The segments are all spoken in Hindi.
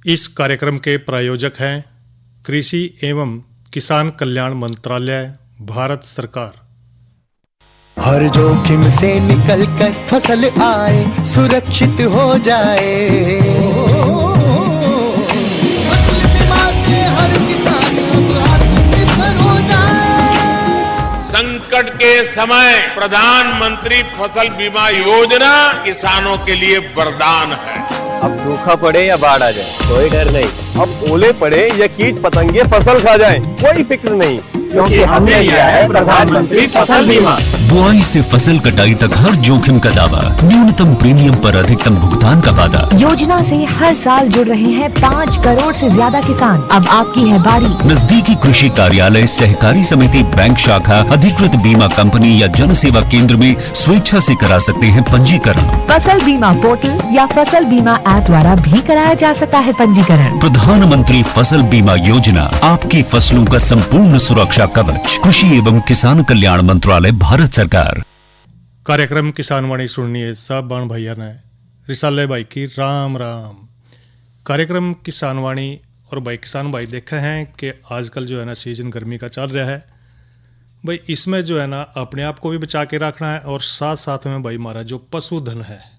इस कार्यक्रम के प्रायोजक हैं कृषि एवं किसान कल्याण मंत्रालय, भारत सरकार। हर जोखिम से निकल कर फसल आए, सुरक्षित हो जाए। फसल बीमा से हर किसान अब आत्मनिर्भर हो जाए। संकट के समय प्रधानमंत्री फसल बीमा योजना किसानों के लिए वरदान है। अब सूखा पड़े या बाढ़ आ जाए कोई डर नहीं, अब ओले पड़े या कीट पतंगे फसल खा जाए कोई फिक्र नहीं, क्योंकि हमने लिया है प्रधानमंत्री फसल बीमा। बुआई से फसल कटाई तक हर जोखिम का दावा, न्यूनतम प्रीमियम पर अधिकतम भुगतान का वादा। योजना से हर साल जुड़ रहे हैं 5 करोड़ से ज्यादा किसान। अब आपकी है बारी। नजदीकी कृषि कार्यालय, सहकारी समिति, बैंक शाखा, अधिकृत बीमा कंपनी या जन सेवा केंद्र में स्वेच्छा से करा सकते हैं पंजीकरण। फसल बीमा पोर्टल या फसल बीमा ऐप द्वारा भी कराया जा सकता है पंजीकरण। प्रधानमंत्री फसल बीमा योजना, आपकी फसलों का संपूर्ण सुरक्षा कवच। कृषि एवं किसान कल्याण मंत्रालय, भारत सरकार। कार्यक्रम किसान वाणी सुनिए सब बाण भैया ने रिसाले भाई की राम राम। कार्यक्रम किसान वाणी और भाई किसान भाई देखे हैं कि आजकल जो है ना सीजन गर्मी का चल रहा है भाई, इसमें जो है ना अपने आप को भी बचा के रखना है और साथ साथ में भाई हमारा जो पशुधन है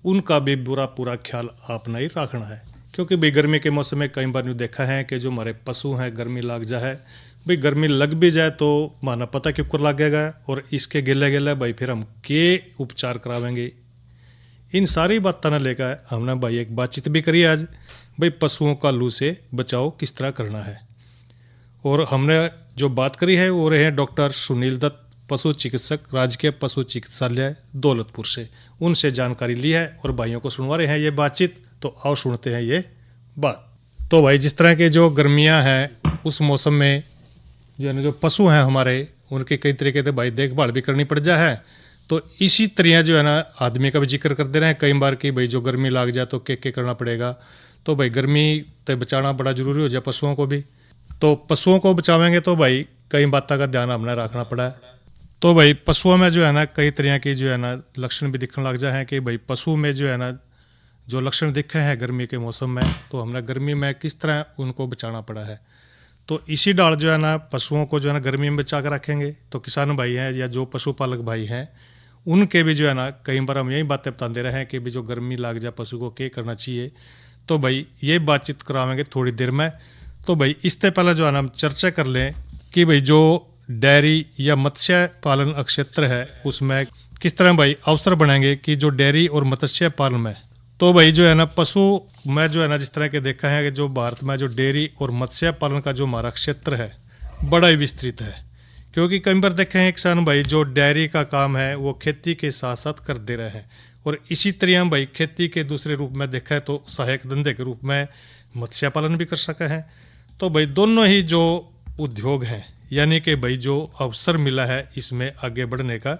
उनका भी पूरा ख्याल अपना ही रखना है। क्योंकि भाई गर्मी के मौसम में कई बार देखा है कि जो हमारे पशु हैं गर्मी लग जाए भाई, गर्मी लग भी जाए तो माना पता क्यों कर लगेगा और इसके गिले गिले भाई फिर हम के उपचार करावेंगे। इन सारी बातों ने लेकर हमने भाई एक बातचीत भी करी आज भाई पशुओं का लू से बचाव किस तरह करना है। और हमने जो बात करी है वो रहे डॉक्टर सुनील दत्त, पशु चिकित्सक, राजकीय पशु चिकित्सालय दौलतपुर से। उनसे जानकारी ली है और भाइयों को सुनवा रहे हैं ये बातचीत। तो आओ सुनते हैं ये बात। तो भाई जिस तरह के जो गर्मियां हैं उस मौसम में जो है ना जो पशु हैं हमारे उनके कई तरीके से भाई देखभाल भी करनी पड़ जाए है। तो इसी तरह जो है ना आदमी का भी जिक्र करते रहे कई बार कि भाई जो गर्मी लग जाए तो के करना पड़ेगा। तो भाई गर्मी से बचाना बड़ा जरूरी हो जाए पशुओं को भी। तो पशुओं को बचावेंगे तो भाई कई बातों का ध्यान हमने रखना पड़ा है। तो भाई पशुओं में जो है ना कई तरह की जो है ना लक्षण भी दिखने लग जाए हैं कि भाई पशु में जो है ना जो लक्षण दिखे हैं गर्मी के मौसम में, तो हमने गर्मी में किस तरह उनको बचाना पड़ा है। तो इसी डाल जो है ना पशुओं को जो है ना गर्मी में बचा कर रखेंगे तो किसान भाई हैं या जो पशुपालक भाई हैं उनके भी जो है ना कई बार हम यही बातें बताते रहे हैं कि भी जो गर्मी लग जाए पशु को क्या करना चाहिए। तो भाई ये बातचीत करावेंगे थोड़ी देर में। तो भाई इससे पहले जो है ना हम चर्चा कर लें कि भाई जो डेयरी या मत्स्य पालन क्षेत्र है उसमें किस तरह भाई अवसर बनाएंगे कि जो डेयरी और मत्स्य पालन में तो भाई जो है ना पशु में जो है ना जिस तरह के देखा है कि जो भारत में जो डेयरी और मत्स्य पालन का जो हमारा क्षेत्र है बड़ा ही विस्तृत है। क्योंकि कई बार देखे हैं किसान भाई जो डेयरी का काम है वो खेती के साथ साथ कर दे रहे हैं और इसी तरह हम भाई खेती के दूसरे रूप में देखा है तो सहायक धंधे के रूप में मत्स्य पालन भी कर सके हैं। तो भाई दोनों ही जो उद्योग हैं यानी कि भाई जो अवसर मिला है इसमें आगे बढ़ने का।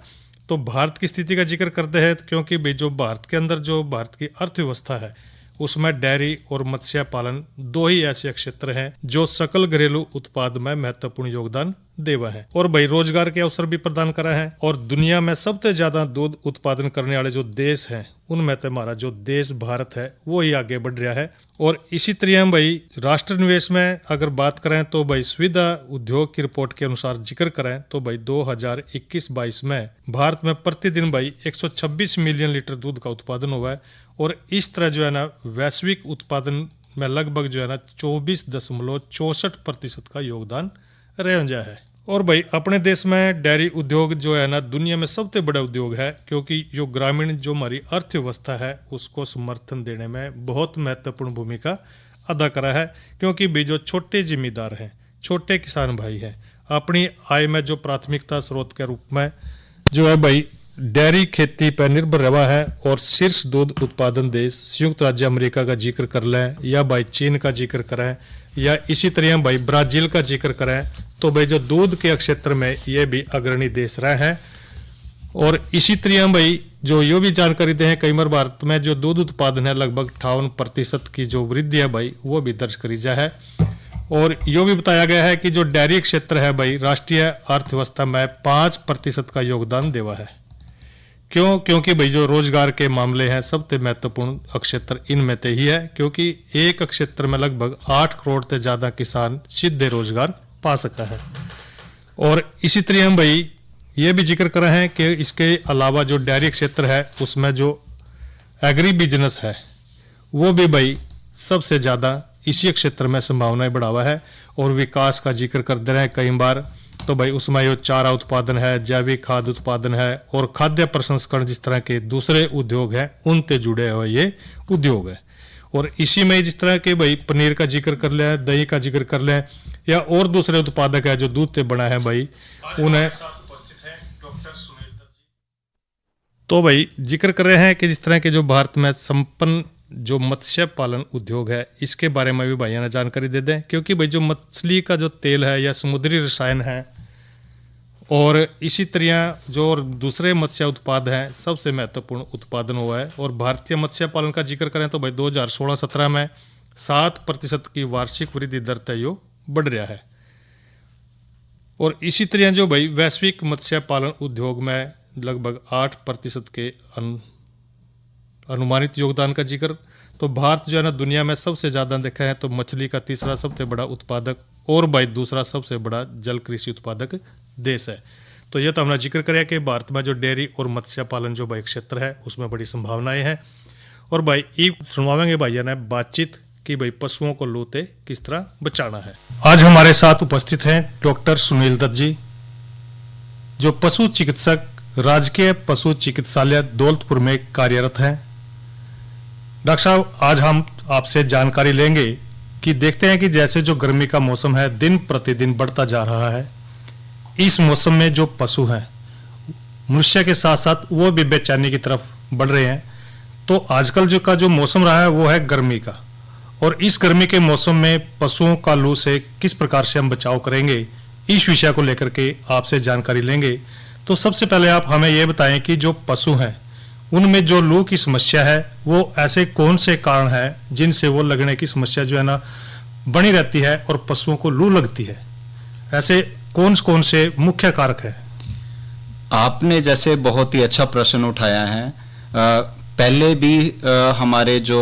तो भारत की स्थिति का जिक्र करते हैं क्योंकि भाई जो भारत के अंदर जो भारत की अर्थव्यवस्था है उसमें डेयरी और मत्स्य पालन दो ही ऐसे क्षेत्र हैं जो सकल घरेलू उत्पाद में महत्वपूर्ण योगदान देवा है और भाई रोजगार के अवसर भी प्रदान करा है। और दुनिया में सबसे ज्यादा दूध उत्पादन करने वाले जो देश हैं उनमें तो हमारा जो देश भारत है वो ही आगे बढ़ रहा है। और इसी तरह हम भाई राष्ट्र निवेश में अगर बात करें तो भाई सुविधा उद्योग की रिपोर्ट के अनुसार जिक्र करें तो भाई 2021-22 में भारत में प्रतिदिन भाई 126 मिलियन लीटर दूध का उत्पादन हुआ है और इस तरह जो है ना वैश्विक उत्पादन में लगभग जो है ना 24.64% का योगदान रह गया है। और भाई अपने देश में डेयरी उद्योग जो है ना दुनिया में सबसे बड़ा उद्योग है क्योंकि जो ग्रामीण जो हमारी अर्थव्यवस्था है उसको समर्थन देने में बहुत महत्वपूर्ण भूमिका अदा करा है। क्योंकि भी जो छोटे जिम्मेदार हैं, छोटे किसान भाई हैं, अपनी आय में जो प्राथमिकता स्रोत के रूप में जो है भाई डेयरी खेती पर निर्भर रहा है। और शीर्ष दूध उत्पादन देश संयुक्त राज्य अमेरिका का जिक्र कर लें या भाई चीन का जिक्र करें या इसी तरह भाई ब्राजील का जिक्र करें तो भाई जो दूध के क्षेत्र में ये भी अग्रणी देश रहे हैं। और इसी तरह भाई जो ये भी जानकारी दे हैं कई बार भारत में जो दूध उत्पादन है लगभग 58% की जो वृद्धि है भाई वो भी दर्ज करी जा है। और यो भी बताया गया है कि जो डेयरी क्षेत्र है भाई राष्ट्रीय अर्थव्यवस्था में 5% का योगदान देवा है। क्योंकि भाई जो रोजगार के मामले हैं सबसे महत्वपूर्ण क्षेत्र इनमें से ही है, क्योंकि एक क्षेत्र में लगभग 8 करोड़ से ज्यादा किसान सीधे रोजगार पा सका है। और इसी तरह हम भाई ये भी जिक्र कर रहे हैं कि इसके अलावा जो डेयरी क्षेत्र है उसमें जो एग्री बिजनेस है वो भी भाई सबसे ज्यादा इसी क्षेत्र में संभावनाएं बढ़ावा है। और विकास का जिक्र कर दे रहे हैं कई बार, तो भाई उसमें ये चारा उत्पादन है, जैविक खाद्य उत्पादन है और खाद्य प्रसंस्करण जिस तरह के दूसरे उद्योग हैं उनसे जुड़े हुए ये उद्योग है। और इसी में जिस तरह के भाई पनीर का जिक्र कर लें, दही का जिक्र कर लें या और दूसरे उत्पादक है जो दूध से बना है भाई उन्हें, तो भाई जिक्र कर रहे हैं कि जिस तरह के जो भारत में संपन्न जो मत्स्य पालन उद्योग है इसके बारे में भी भाइयों ने जानकारी दे दें, क्योंकि भाई जो मछली का जो तेल है या समुद्री रसायन है और इसी तरह जो और दूसरे मत्स्य उत्पाद हैं सबसे महत्वपूर्ण उत्पादन हुआ है। और भारतीय मत्स्य पालन का जिक्र करें तो भाई 2016-17 में 7% की वार्षिक वृद्धि दर तय बढ़ रहा है। और इसी तरह जो भाई वैश्विक मत्स्य पालन उद्योग में लगभग 8% के अनुमानित योगदान का जिक्र, तो भारत जो है ना दुनिया में सबसे ज़्यादा देखा है तो मछली का तीसरा सबसे बड़ा उत्पादक और भाई दूसरा सबसे बड़ा जल कृषि उत्पादक देश है। तो यह तो हमने जिक्र कराया कि भारत में जो डेयरी और मत्स्य पालन जो भाई क्षेत्र है उसमें बड़ी संभावनाएं हैं। और भाई एक सुनवाएंगे भैया ने बातचीत कि भाई पशुओं को लू से किस तरह बचाना है। आज हमारे साथ उपस्थित हैं डॉक्टर सुनील दत्त जी, जो पशु चिकित्सक राजकीय पशु चिकित्सालय दौलतपुर में कार्यरत हैं। डॉक्टर साहब, आज हम आपसे जानकारी लेंगे कि देखते हैं कि जैसे जो गर्मी का मौसम है दिन प्रतिदिन बढ़ता जा रहा है, इस मौसम में जो पशु हैं मनुष्य के साथ साथ वो भी बेचैनी की तरफ बढ़ रहे हैं। तो आजकल जो का जो मौसम रहा है वो है गर्मी का, और इस गर्मी के मौसम में पशुओं का लू से किस प्रकार से हम बचाव करेंगे, इस विषय को लेकर के आपसे जानकारी लेंगे। तो सबसे पहले आप हमें ये बताएं कि जो पशु हैं उनमें जो लू की समस्या है वो ऐसे कौन से कारण हैं जिनसे वो लगने की समस्या जो है ना बनी रहती है और पशुओं को लू लगती है, ऐसे कौन से मुख्य कारक है? आपने जैसे बहुत ही अच्छा प्रश्न उठाया है। पहले भी हमारे जो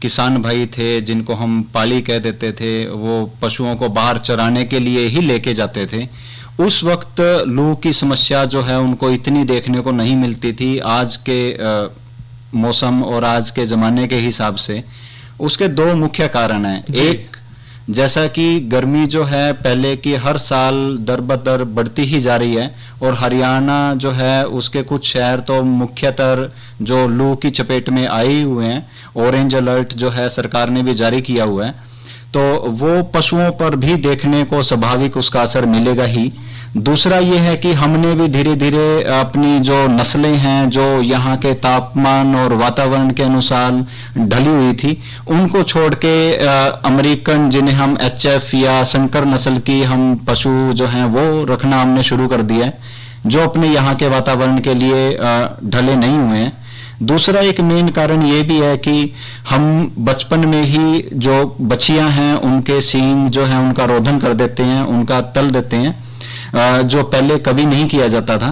किसान भाई थे जिनको हम पाली कह देते थे, वो पशुओं को बाहर चराने के लिए ही लेके जाते थे। उस वक्त लू की समस्या जो है उनको इतनी देखने को नहीं मिलती थी आज के मौसम और आज के ज़माने के हिसाब से। उसके दो मुख्य कारण हैं। एक, जैसा कि गर्मी जो है पहले की हर साल दर बदर बढ़ती ही जा रही है, और हरियाणा जो है उसके कुछ शहर तो मुख्यतर जो लू की चपेट में आए हुए हैं। ऑरेंज अलर्ट जो है सरकार ने भी जारी किया हुआ है, तो वो पशुओं पर भी देखने को स्वाभाविक उसका असर मिलेगा ही। दूसरा ये है कि हमने भी धीरे धीरे अपनी जो नस्लें हैं जो यहाँ के तापमान और वातावरण के अनुसार ढली हुई थी, उनको छोड़ के अमेरिकन जिन्हें हम HF या संकर नस्ल की हम पशु जो हैं वो रखना हमने शुरू कर दिया है, जो अपने यहाँ के वातावरण के लिए ढले नहीं हुए हैं। दूसरा एक मेन कारण ये भी है कि हम बचपन में ही जो बछियां हैं उनके सींग जो है उनका रोधन कर देते हैं, उनका तल देते हैं, जो पहले कभी नहीं किया जाता था।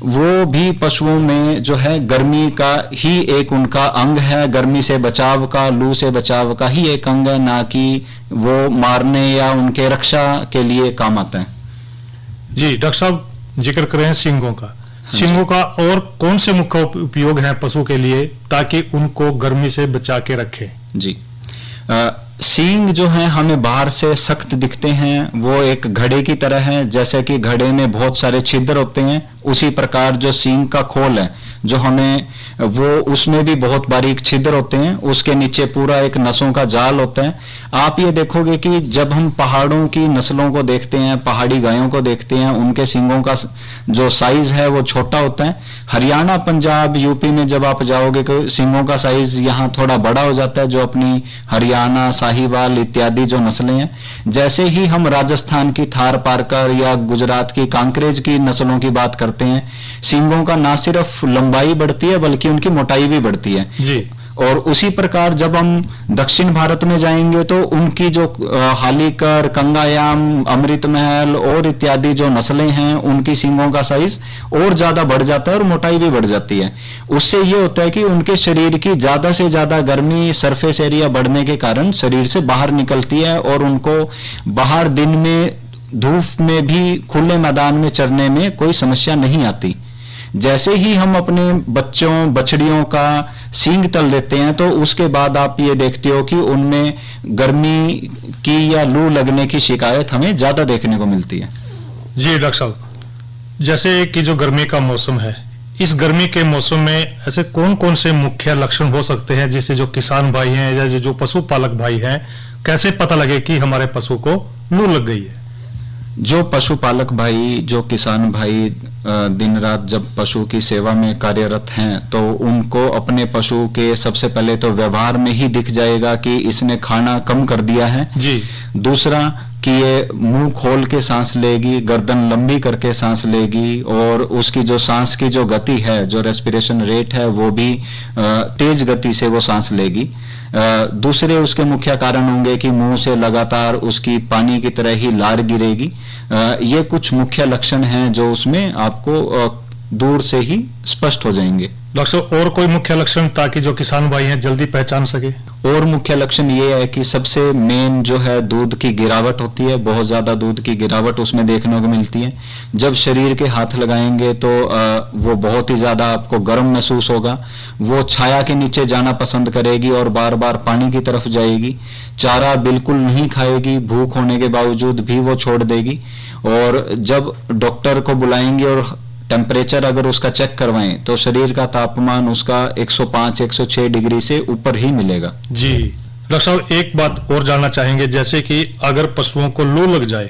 वो भी पशुओं में जो है गर्मी का ही एक उनका अंग है, गर्मी से बचाव का, लू से बचाव का ही एक अंग है, ना कि वो मारने या उनके रक्षा के लिए काम आता है। जी डॉक्टर साहब, जिक्र करें सींगों का, सींगों का और कौन से मुख्य उपयोग हैं पशु के लिए ताकि उनको गर्मी से बचा के रखे? जी, सींग जो है हमें बाहर से सख्त दिखते हैं, वो एक घड़े की तरह है। जैसे कि घड़े में बहुत सारे छिद्र होते हैं, उसी प्रकार जो सींग का खोल है जो हमें वो उसमें भी बहुत बारीक छिद्र होते हैं, उसके नीचे पूरा एक नसों का जाल होता है। आप ये देखोगे कि जब हम पहाड़ों की नस्लों को देखते हैं, पहाड़ी गायों को देखते हैं, उनके सींगों का जो साइज है वो छोटा होता है। हरियाणा, पंजाब, यूपी में जब आप जाओगे तो सींगों का साइज यहाँ थोड़ा बड़ा हो जाता है, जो अपनी हरियाणा, साहिवाल इत्यादि जो नस्लें हैं। जैसे ही हम राजस्थान की थार पारकर या गुजरात की कांकरेज की नस्लों की बात करते हैं, सींगों का ना सिर्फ लंबाई बढ़ती है बल्कि उनकी मोटाई भी बढ़ती है। जी। और उसी प्रकार जब हम दक्षिण भारत में जाएंगे तो उनकी जो हालीकर, कंगायाम, अमृत महल और इत्यादि जो नस्लें हैं उनकी सींगों का साइज और ज्यादा बढ़ जाता है और मोटाई भी बढ़ जाती है। उससे ये होता है कि उनके शरीर की ज्यादा से ज्यादा गर्मी सरफेस एरिया बढ़ने के कारण शरीर से बाहर निकलती है और उनको बाहर दिन में धूप में भी खुले मैदान में चरने में कोई समस्या नहीं आती। जैसे ही हम अपने बच्चों बछड़ियों का सींग तल देते हैं तो उसके बाद आप ये देखते हो कि उनमें गर्मी की या लू लगने की शिकायत हमें ज्यादा देखने को मिलती है। जी डॉक्टर साहब, जैसे कि जो गर्मी का मौसम है, इस गर्मी के मौसम में ऐसे कौन कौन से मुख्य लक्षण हो सकते हैं जिससे जो किसान भाई हैं या जो पशुपालक भाई हैं कैसे पता लगे कि हमारे पशु को लू लग गई है? जो पशुपालक भाई, जो किसान भाई दिन रात जब पशु की सेवा में कार्यरत हैं तो उनको अपने पशु के सबसे पहले तो व्यवहार में ही दिख जाएगा कि इसने खाना कम कर दिया है जी। दूसरा कि ये मुंह खोल के सांस लेगी, गर्दन लंबी करके सांस लेगी और उसकी जो सांस की जो गति है, जो रेस्पिरेशन रेट है, वो भी तेज गति से वो सांस लेगी। दूसरे उसके मुख्य कारण होंगे कि मुंह से लगातार उसकी पानी की तरह ही लार गिरेगी। ये कुछ मुख्य लक्षण हैं जो उसमें आपको दूर से ही स्पष्ट हो जाएंगे। डॉक्टर साहब, और कोई मुख्य लक्षण ताकि जो किसान भाई हैं जल्दी पहचान सके? और मुख्य लक्षण ये है कि सबसे मेन जो है दूध की गिरावट होती है, बहुत ज्यादा दूध की गिरावट उसमें देखने को मिलती है। जब शरीर के हाथ लगाएंगे तो वो बहुत ही ज्यादा आपको गर्म महसूस होगा। वो छाया के नीचे जाना पसंद करेगी और बार बार पानी की तरफ जाएगी। चारा बिल्कुल नहीं खाएगी, भूख होने के बावजूद भी वो छोड़ देगी। और जब डॉक्टर को बुलाएंगे और टेम्परेचर अगर उसका चेक करवाएं तो शरीर का तापमान उसका 105-106 डिग्री से ऊपर ही मिलेगा। जी डॉक्टर साहब, एक बात और जानना चाहेंगे, जैसे कि अगर पशुओं को लू लग जाए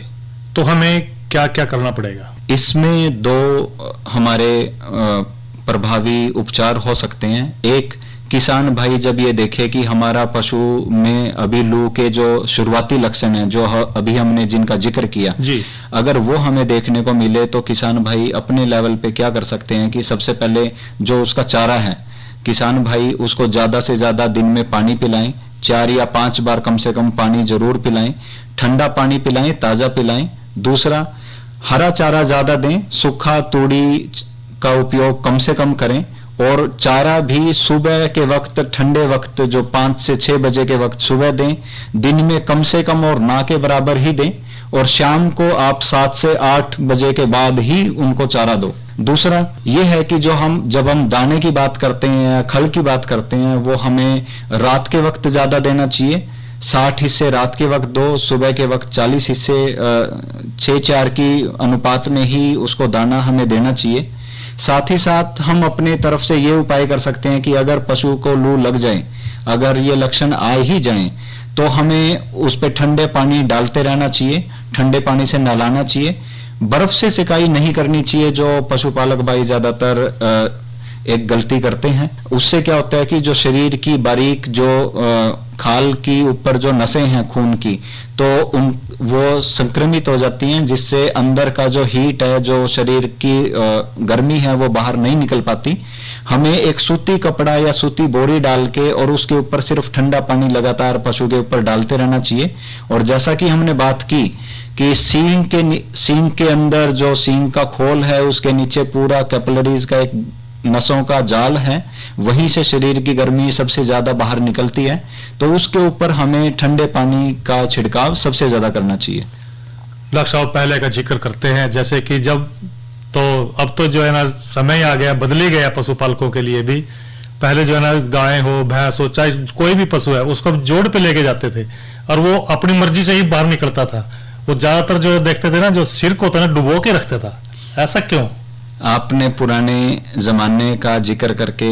तो हमें क्या क्या करना पड़ेगा? इसमें दो हमारे प्रभावी उपचार हो सकते हैं। एक, किसान भाई जब ये देखे कि हमारा पशु में अभी लू के जो शुरुआती लक्षण हैं, जो अभी हमने जिनका जिक्र किया जी, अगर वो हमें देखने को मिले तो किसान भाई अपने लेवल पे क्या कर सकते हैं कि सबसे पहले जो उसका चारा है, किसान भाई उसको ज्यादा से ज्यादा दिन में पानी पिलाएं, 4 या 5 बार कम से कम पानी जरूर पिलाएं, ठंडा पानी पिलाएं, ताजा पिलाएं। दूसरा, हरा चारा ज्यादा दें, सूखा तूड़ी का उपयोग कम से कम करें और चारा भी सुबह के वक्त, ठंडे वक्त जो 5 से 6 बजे के वक्त सुबह दें, दिन में कम से कम और ना के बराबर ही दें और शाम को आप 7 से 8 बजे के बाद ही उनको चारा दो। दूसरा ये है कि जब हम दाने की बात करते हैं या खल की बात करते हैं, वो हमें रात के वक्त ज्यादा देना चाहिए। 60 हिस्से रात के वक्त दो, सुबह के वक्त 40 हिस्से 6-4 की अनुपात में ही उसको दाना हमें देना चाहिए। साथ ही साथ हम अपने तरफ से ये उपाय कर सकते हैं कि अगर पशु को लू लग जाए, अगर ये लक्षण आ ही जाए तो हमें उस पे ठंडे पानी डालते रहना चाहिए, ठंडे पानी से नहलाना चाहिए। बर्फ से सिकाई नहीं करनी चाहिए, जो पशुपालक भाई ज्यादातर एक गलती करते हैं। उससे क्या होता है कि जो शरीर की बारीक जो खाल की ऊपर जो नसें हैं खून की, तो वो संक्रमित हो जाती हैं, जिससे अंदर का जो हीट है, जो शरीर की गर्मी है, वो बाहर नहीं निकल पाती। हमें एक सूती कपड़ा या सूती बोरी डाल के और उसके ऊपर सिर्फ ठंडा पानी लगातार पशु के ऊपर डालते रहना चाहिए। और जैसा कि हमने बात की कि सींग के अंदर जो सींग का खोल है, उसके नीचे पूरा कैपिलरीज का एक नसों का जाल है, वहीं से शरीर की गर्मी सबसे ज्यादा बाहर निकलती है। तो उसके ऊपर हमें ठंडे पानी का छिड़काव सबसे ज्यादा करना चाहिए। डॉक्टर साहब, पहले का जिक्र करते हैं, जैसे कि अब तो जो है ना समय आ गया, बदल ही गया पशुपालकों के लिए भी। पहले जो है ना गाय हो, भैंस हो, चाहे कोई भी पशु है, उसको जोड़ पे लेके जाते थे और वो अपनी मर्जी से ही बाहर निकलता था। वो ज्यादातर जो देखते थे ना, जो सिरक होता है ना, डुबो के रखता था। ऐसा क्यों? आपने पुराने जमाने का जिक्र करके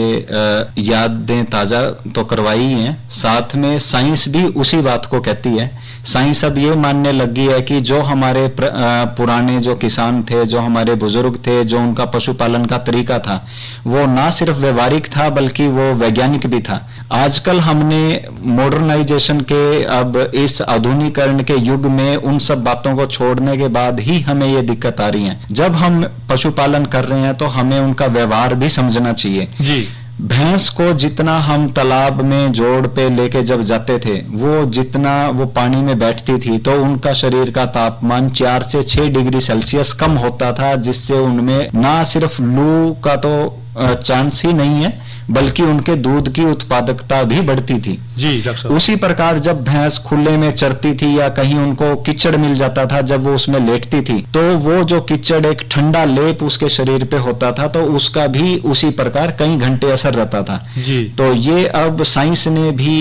यादें ताजा तो करवाई ही हैं, साथ में साइंस भी उसी बात को कहती है। साइंस अब ये मानने लगी है कि जो हमारे पुराने जो किसान थे, जो हमारे बुजुर्ग थे, जो उनका पशुपालन का तरीका था, वो ना सिर्फ व्यवहारिक था बल्कि वो वैज्ञानिक भी था। आजकल हमने मॉडर्नाइजेशन के, अब इस आधुनिकरण के युग में उन सब बातों को छोड़ने के बाद ही हमें ये दिक्कत आ रही है। जब हम पशुपालन कर रहे हैं तो हमें उनका व्यवहार भी समझना चाहिए जी। भैंस को जितना हम तालाब में जोड़ पे लेके जब जाते थे, वो जितना वो पानी में बैठती थी तो उनका शरीर का तापमान 4 से 6 डिग्री सेल्सियस कम होता था, जिससे उनमें ना सिर्फ लू का तो चांस ही नहीं है, बल्कि उनके दूध की उत्पादकता भी बढ़ती थी। जी डॉक्टर साहब। उसी प्रकार जब भैंस खुले में चरती थी या कहीं उनको कीचड़ मिल जाता था, जब वो उसमें लेटती थी, तो वो जो कीचड़ एक ठंडा लेप उसके शरीर पे होता था, तो उसका भी उसी प्रकार कई घंटे असर रहता था। जी। तो ये अब साइंस ने भी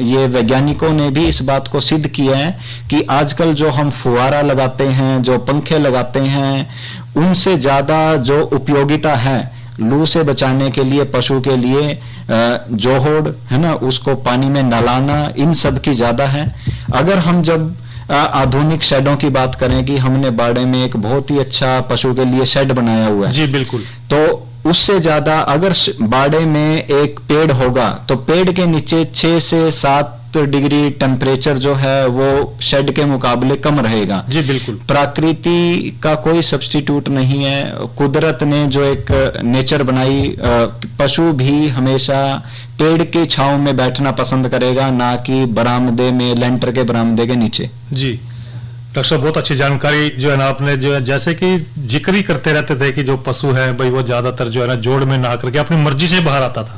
ये वैज्ञानिकों ने भी इस बात को सिद्ध किया है कि आजकल जो हम फुवारा लगाते हैं, जो पंखे लगाते हैं, उनसे ज्यादा जो उपयोगिता है लू से बचाने के लिए पशु के लिए जोहड़ है ना, उसको पानी में नहलाना, इन सब की ज्यादा है। अगर हम जब आधुनिक शेडों की बात करें कि हमने बाड़े में एक बहुत ही अच्छा पशु के लिए शेड बनाया हुआ है, जी बिल्कुल, तो उससे ज्यादा अगर बाड़े में एक पेड़ होगा तो पेड़ के नीचे 6 से 7 डिग्री टेम्परेचर जो है वो शेड के मुकाबले कम रहेगा। जी बिल्कुल। प्रकृति का कोई सब्स्टिट्यूट नहीं है, कुदरत ने जो एक नेचर बनाई, पशु भी हमेशा पेड़ की छांव में बैठना पसंद करेगा, ना कि बरामदे में, लेंटर के बरामदे के नीचे। जी डॉक्टर साहब, बहुत अच्छी जानकारी जो है ना आपने, जो है जैसे कि जिक्र ही करते रहते थे कि जो पशु है भाई वो ज्यादातर जो है ना जोड़ में नहा करके अपनी मर्जी से बाहर आता था।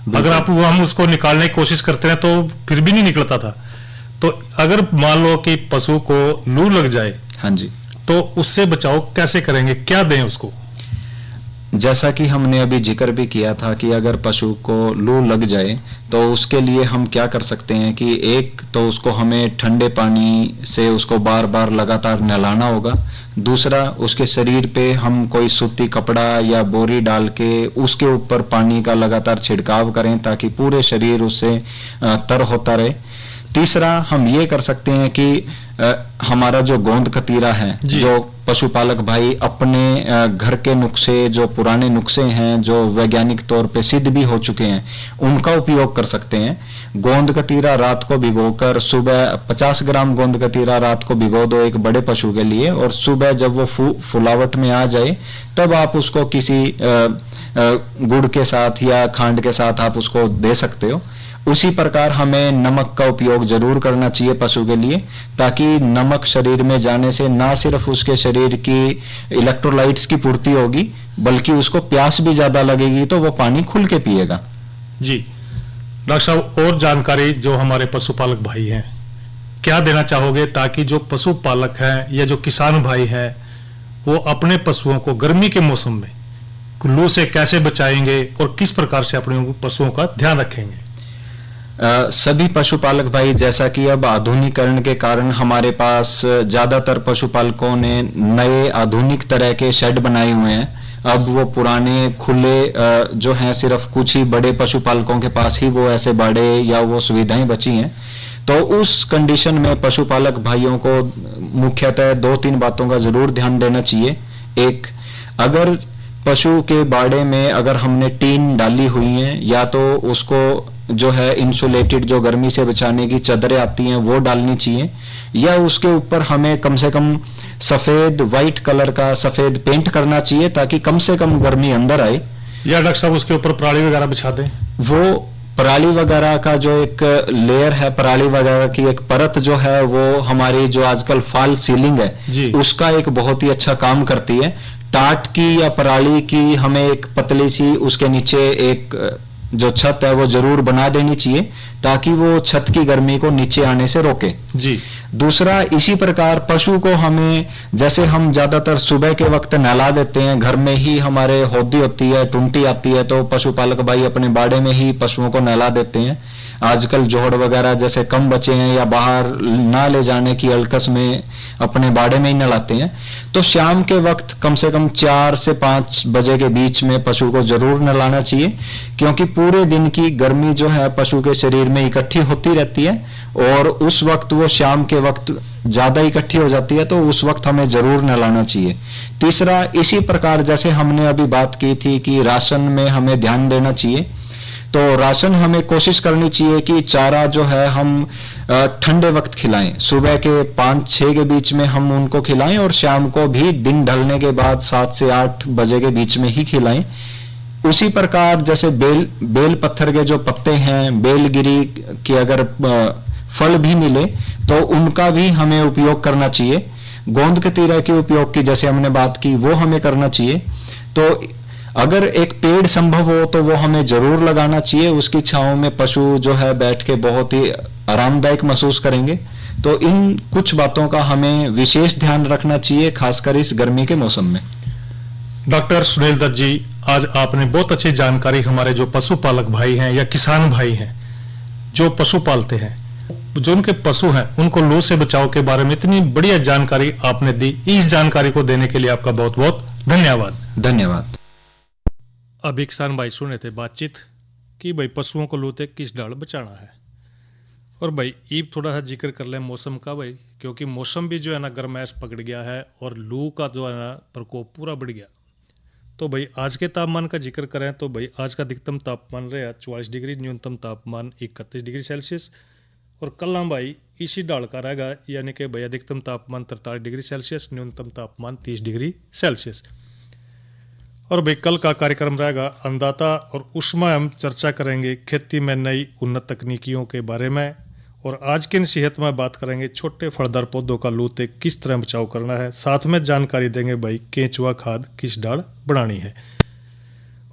अगर हम उसको निकालने की कोशिश करते हैं तो फिर भी नहीं निकलता था। तो अगर मान लो कि पशु को लू लग जाए, हाँ जी, तो उससे बचाव कैसे करेंगे, क्या दें उसको? जैसा कि हमने अभी जिक्र भी किया था कि अगर पशु को लू लग जाए तो उसके लिए हम क्या कर सकते हैं कि एक तो उसको हमें ठंडे पानी से उसको बार बार लगातार नहलाना होगा। दूसरा, उसके शरीर पे हम कोई सूती कपड़ा या बोरी डाल के उसके ऊपर पानी का लगातार छिड़काव करें ताकि पूरे शरीर उससे तर होता रहे। तीसरा, हम ये कर सकते हैं कि हमारा जो गोंद कतीरा है, जो पशुपालक भाई अपने घर के नुस्खे, जो पुराने नुस्खे हैं जो वैज्ञानिक तौर पे सिद्ध भी हो चुके हैं, उनका उपयोग कर सकते हैं। गोंद कतीरा रात को भिगोकर सुबह 50 ग्राम गोंद कतीरा रात को भिगो दो एक बड़े पशु के लिए, और सुबह जब वो फुलावट में आ जाए तब आप उसको किसी गुड़ के साथ या खांड के साथ आप उसको दे सकते हो। उसी प्रकार हमें नमक का उपयोग जरूर करना चाहिए पशु के लिए, ताकि नमक शरीर में जाने से ना सिर्फ उसके शरीर की इलेक्ट्रोलाइट्स की पूर्ति होगी, बल्कि उसको प्यास भी ज्यादा लगेगी तो वो पानी खुल के पिएगा। जी डॉक्टर साहब, और जानकारी जो हमारे पशुपालक भाई हैं क्या देना चाहोगे, ताकि जो पशुपालक हैं या जो किसान भाई हैं वो अपने पशुओं को गर्मी के मौसम में लू से कैसे बचाएंगे और किस प्रकार से अपने पशुओं का ध्यान रखेंगे? सभी पशुपालक भाई, जैसा कि अब आधुनिकीकरण के कारण हमारे पास ज्यादातर पशुपालकों ने नए आधुनिक तरह के शेड बनाए हुए हैं। अब वो पुराने खुले जो हैं सिर्फ कुछ ही बड़े पशुपालकों के पास ही वो ऐसे बाड़े या वो सुविधाएं बची हैं। तो उस कंडीशन में पशुपालक भाइयों को मुख्यतः 2-3 बातों का जरूर ध्यान देना चाहिए। एक, अगर पशु के बाड़े में अगर हमने टीन डाली हुई है, या तो उसको जो है इंसुलेटेड जो गर्मी से बचाने की चादरें आती हैं वो डालनी चाहिए, या उसके ऊपर हमें कम से कम सफेद व्हाइट कलर का सफेद पेंट करना चाहिए ताकि कम से कम गर्मी अंदर आए। या डॉक्टर साहब उसके ऊपर पराली वगैरह बिछा दें? वो पराली वगैरह का जो एक लेयर है, पराली वगैरह की एक परत जो है, वो हमारी जो आजकल फॉल सीलिंग है उसका एक बहुत ही अच्छा काम करती है। टाट की या पराली की हमें एक पतली सी उसके नीचे एक जो छत है वो जरूर बना देनी चाहिए ताकि वो छत की गर्मी को नीचे आने से रोके। जी। दूसरा, इसी प्रकार पशु को हमें, जैसे हम ज्यादातर सुबह के वक्त नहला देते हैं, घर में ही हमारे होदी होती है, टुंटी आती है, तो पशुपालक भाई अपने बाड़े में ही पशुओं को नहला देते हैं। आजकल जोहड़ वगैरह जैसे कम बचे हैं या बाहर ना ले जाने की अलकस में अपने बाड़े में ही नहलाते हैं। तो शाम के वक्त कम से कम 4 से 5 बजे के बीच में पशु को जरूर नहलाना चाहिए, क्योंकि पूरे दिन की गर्मी जो है पशु के शरीर में इकट्ठी होती रहती है और उस वक्त वो शाम के वक्त ज्यादा इकट्ठी हो जाती है, तो उस वक्त हमें जरूर नहलाना चाहिए। तीसरा, इसी प्रकार जैसे हमने अभी बात की थी कि राशन में हमें ध्यान देना चाहिए, तो राशन हमें कोशिश करनी चाहिए कि चारा जो है हम ठंडे वक्त खिलाएं, सुबह के 5-6 के बीच में हम उनको खिलाएं और शाम को भी दिन ढलने के बाद 7 से 8 बजे के बीच में ही खिलाएं। उसी प्रकार जैसे बेल पत्थर के जो पत्ते हैं, बेलगिरी की अगर फल भी मिले तो उनका भी हमें उपयोग करना चाहिए। गोंद कतीरा के उपयोग की जैसे हमने बात की, वो हमें करना चाहिए। तो अगर एक पेड़ संभव हो तो वो हमें जरूर लगाना चाहिए। उसकी छांव में पशु जो है बैठ के बहुत ही आरामदायक महसूस करेंगे। तो इन कुछ बातों का हमें विशेष ध्यान रखना चाहिए, खासकर इस गर्मी के मौसम में। डॉक्टर सुनील दत्त जी, आज आपने बहुत अच्छी जानकारी हमारे जो पशुपालक भाई हैं या किसान भाई हैं जो पशु पालते हैं, जो उनके पशु हैं, उनको लू से बचाव के बारे में इतनी बढ़िया जानकारी आपने दी। इस जानकारी को देने के लिए आपका बहुत बहुत धन्यवाद। धन्यवाद। अभी किसान भाई सुन रहे थे बातचीत कि भाई पशुओं को लू से किस डाल बचाना है। और भाई ईब थोड़ा सा जिक्र कर लें मौसम का भाई, क्योंकि मौसम भी जो है ना गर्माइश पकड़ गया है और लू का जो है ना प्रकोप पूरा बढ़ गया। तो भाई आज के तापमान का जिक्र करें तो भाई आज का अधिकतम तापमान रहा 44 डिग्री, न्यूनतम तापमान 31 डिग्री सेल्सियस। और कल हम भाई इसी डाल का रहेगा, यानी कि भाई अधिकतम तापमान 43 डिग्री सेल्सियस, न्यूनतम तापमान 30 डिग्री सेल्सियस। और भाई कल का कार्यक्रम रहेगा अन्नदाता, और उसमें हम चर्चा करेंगे खेती में नई उन्नत तकनीकियों के बारे में। और आज की नसीहत में बात करेंगे छोटे फलदार पौधों का लू से किस तरह बचाव करना है। साथ में जानकारी देंगे भाई केंचुआ खाद किस डाल बनानी है।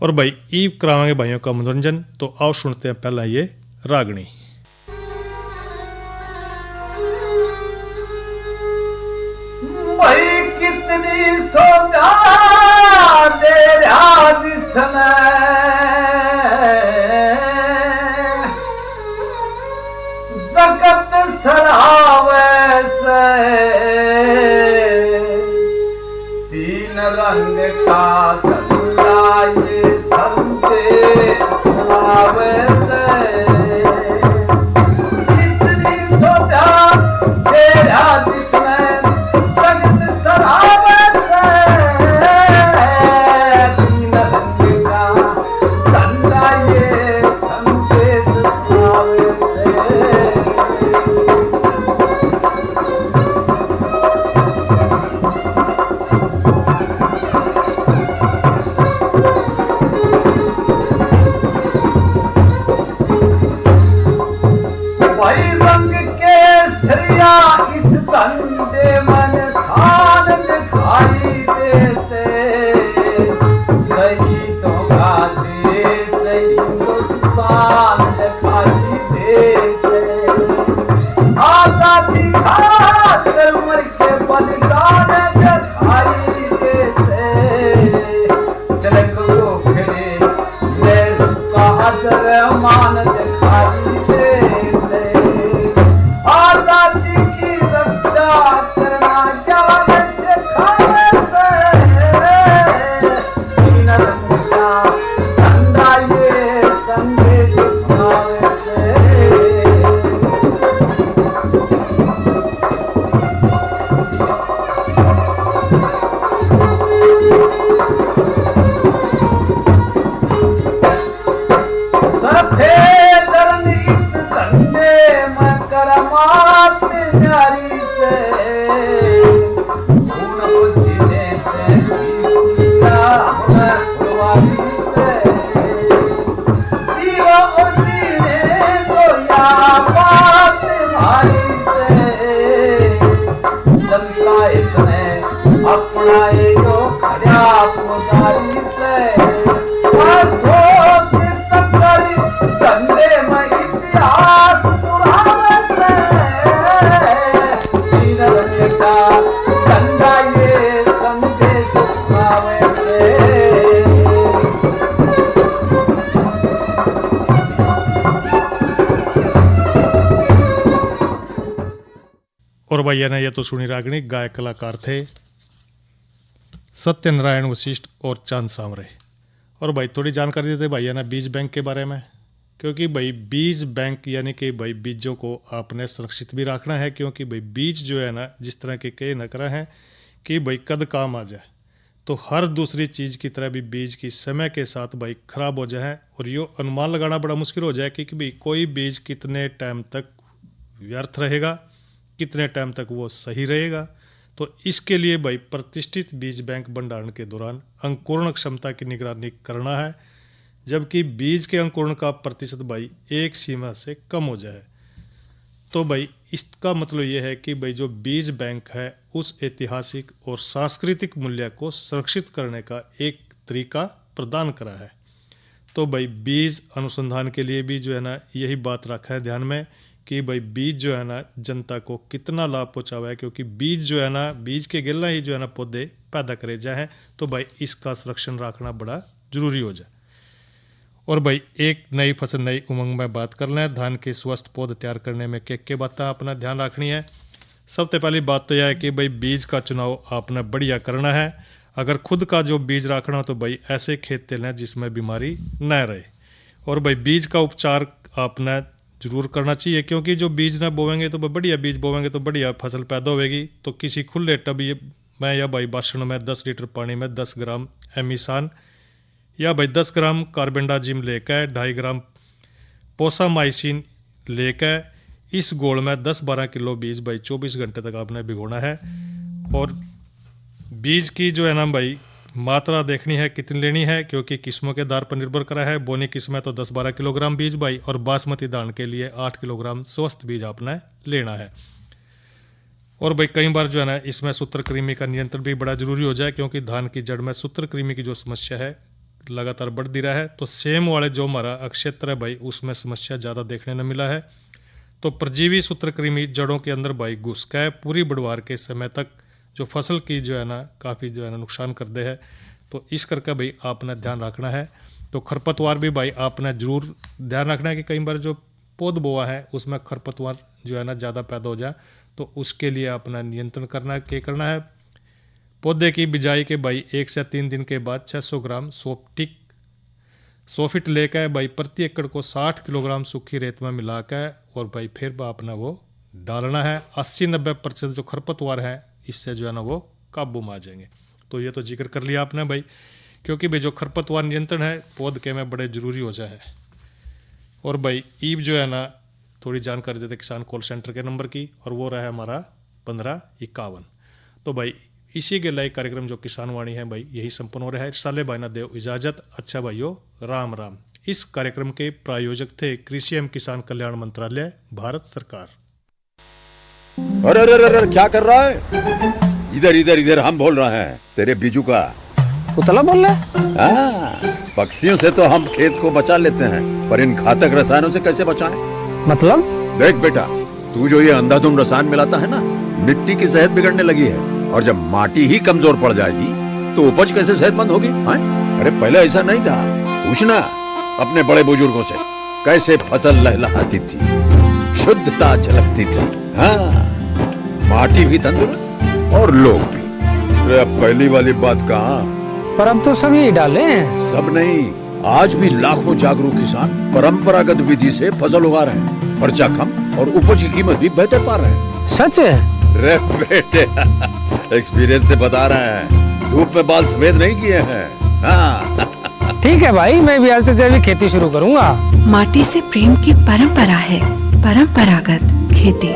और भाई ईब कराएंगे भाइयों का मनोरंजन। तो आओ सुनते हैं पहला ये रागनी। भाई कितनी सोचा तेरा जिसने जगत सरावे से, तीन रंग का चंदा ये संदेश सुनावे से। कितनी सोचा तेरा जिसने जगत सरावे से, तीन रंग का चंदा ये संदेश सुनावे से। भाई रंग के सरिया इस धंधे मन शान दिखाई देते, शहीदों का देश हिंदुस्तान दिखाई देते। आजादी खातिर उम्र के बलिदान दिखाई देते, तिलक को खिले नेहरू का आदर मान दिखाई देते। आजादी की रक्षा करना जान सिखावे से, तीन रंग का झंडा ये संदेश सुनावे से। सफेद रंग इस झंडे में करमात न्यारी से, खून पसीने से सींचा हमें फुलवारी से। जीवा उसी ने तो या बात भारी से, जनता इसने अपनाए जो खड़ा पुजारी से। धंधे में इतिहास पुराने से, तीन रंग का झंडा ये संदेश सुनावे से। और भैया ने ये तो सुनी रागनी, गायक कलाकार थे सत्यनारायण वशिष्ठ और चांद सांवरे। और भाई थोड़ी जानकारी देते भैया ना बीज बैंक के बारे में, क्योंकि भाई बीज बैंक यानी कि भाई बीजों को आपने सुरक्षित भी रखना है, क्योंकि भाई बीज जो है ना जिस तरह के कई नकरा हैं कि भाई कद काम आ जाए, तो हर दूसरी चीज़ की तरह भी बीज की समय के साथ भाई खराब हो जाए और ये अनुमान लगाना बड़ा मुश्किल हो जाए कि भाई कोई बीज कितने टाइम तक व्यर्थ रहेगा, कितने टाइम तक वो सही रहेगा। तो इसके लिए भाई प्रतिष्ठित बीज बैंक भंडारण के दौरान अंकुरण क्षमता की निगरानी करना है। जबकि बीज के अंकुरण का प्रतिशत भाई एक सीमा से कम हो जाए। तो भाई इसका मतलब ये है कि भाई जो बीज बैंक है उस ऐतिहासिक और सांस्कृतिक मूल्य को संरक्षित करने का एक तरीका प्रदान करा है। तो भाई बीज अनुसंधान के लिए भी जो है ना यही बात रखा है ध्यान में कि भाई बीज जो है ना जनता को कितना लाभ पहुँचावा है, क्योंकि बीज जो है ना बीज के गिलना ही जो है ना पौधे पैदा करे जाए, तो भाई इसका संरक्षण रखना बड़ा जरूरी हो जाए। और भाई एक नई फसल नई उमंग में बात कर लें, धान के स्वस्थ पौध तैयार करने में के बातें अपना ध्यान रखनी है। सबसे पहली बात तो यह है कि भाई बीज का चुनाव आपने बढ़िया करना है। अगर खुद का जो बीज रखना हो तो भाई ऐसे खेत लें जिसमें बीमारी न रहे। और भाई बीज का उपचार आपने जरूर करना चाहिए, क्योंकि जो बीज ना बोवेंगे तो बढ़िया बीज बोवेंगे तो बढ़िया फसल पैदा होगी। तो किसी खुले टब में या भाई बासण में 10 लीटर पानी में 10 ग्राम एमिसान या भाई 10 ग्राम कार्बेंडाजिम लेकर 2.5 ग्राम पोसामाइसिन लेकर इस घोल में 10-12 किलो बीज भाई 24 घंटे तक आपने भिगोना है। और बीज की जो है ना भाई मात्रा देखनी है कितनी लेनी है, क्योंकि किस्मों के आधार पर निर्भर करा है। बोनी किस्में तो 10-12 किलोग्राम बीज भाई, और बासमती धान के लिए 8 किलोग्राम स्वस्थ बीज आपने लेना है। और भाई कई बार जो है ना इसमें सूत्रकृमि का नियंत्रण भी बड़ा जरूरी हो जाए, क्योंकि धान की जड़ में सूत्रकृमि की जो समस्या है लगातार बढ़ती रहा है। तो सेम वाले जो हमारा क्षेत्र है भाई उसमें समस्या ज़्यादा देखने न मिला है। तो परजीवी सूत्रकृमि जड़ों के अंदर भाई घुस का पूरी बढ़वार के समय तक जो फसल की जो है ना काफ़ी जो है ना नुकसान कर दे है। तो इस करके भाई आपने ध्यान रखना है। तो खरपतवार भी भाई आपने जरूर ध्यान रखना है कि कई बार जो पौध बोआ है उसमें खरपतवार जो है ना ज़्यादा पैदा हो जाए, तो उसके लिए अपना नियंत्रण करना क्या करना है। पौधे की बिजाई के भाई 1 से 3 दिन के बाद 600 ग्राम सोफिट लेकर भाई प्रति एकड़ को 60 किलोग्राम सूखी रेत में मिलाकर और भाई फिर अपना वो डालना है। 80-90% जो खरपतवार है इससे जो है ना वो काबू में आ जाएंगे। तो ये तो जिक्र कर लिया आपने भाई, क्योंकि भाई जो खरपतवार नियंत्रण है पौध के में बड़े जरूरी हो जाए। और भाई ईब जो है ना थोड़ी जानकारी देते किसान कॉल सेंटर के नंबर की, और वो रहा हमारा 1551। तो भाई इसी के लिए कार्यक्रम जो किसान वाणी है भाई यही संपन्न हो रहा है। साले भाई ना देव इजाजत, अच्छा भाइयों राम राम। इस कार्यक्रम के प्रायोजक थे कृषि एवं किसान कल्याण मंत्रालय, भारत सरकार। अरे अरे अरे क्या कर रहा है? इधर इधर इधर हम बोल रहे हैं तेरे बीजू का। उतला बोल रहा है? पक्षियों से तो हम खेत को बचा लेते हैं, पर इन घातक रसायनों से कैसे बचाएं? मतलब? देख बेटा, तू जो ये अंधाधुंध रसायन मिलाता है ना, मिट्टी की सेहत बिगड़ने लगी है। और जब माटी ही कमजोर पड़ जाएगी तो उपज कैसे सेहतमंद होगी? अरे पहले ऐसा नहीं था। पूछना अपने बड़े बुजुर्गों से, कैसे फसल लहलहाती थी, शुद्धता झलकती थी। हाँ, माटी भी तंदुरुस्त और लोग भी। अरे अब पहली वाली बात कहाँ? पर अब तो सभी डाले हैं। सब नहीं, आज भी लाखों जागरूक किसान परंपरागत विधि से फसल उगा रहे हैं। खर्चा कम और उपज की कीमत भी बेहतर पा रहे हैं। सच है? रे बेटे, एक्सपीरियंस से बता रहे हैं, धूप में बाल सफेद नहीं किए हैं। हाँ। ठीक है भाई, मैं भी आज से जैविक खेती शुरू करूंगा। माटी से प्रेम की परंपरा है, परंपरागत खेती।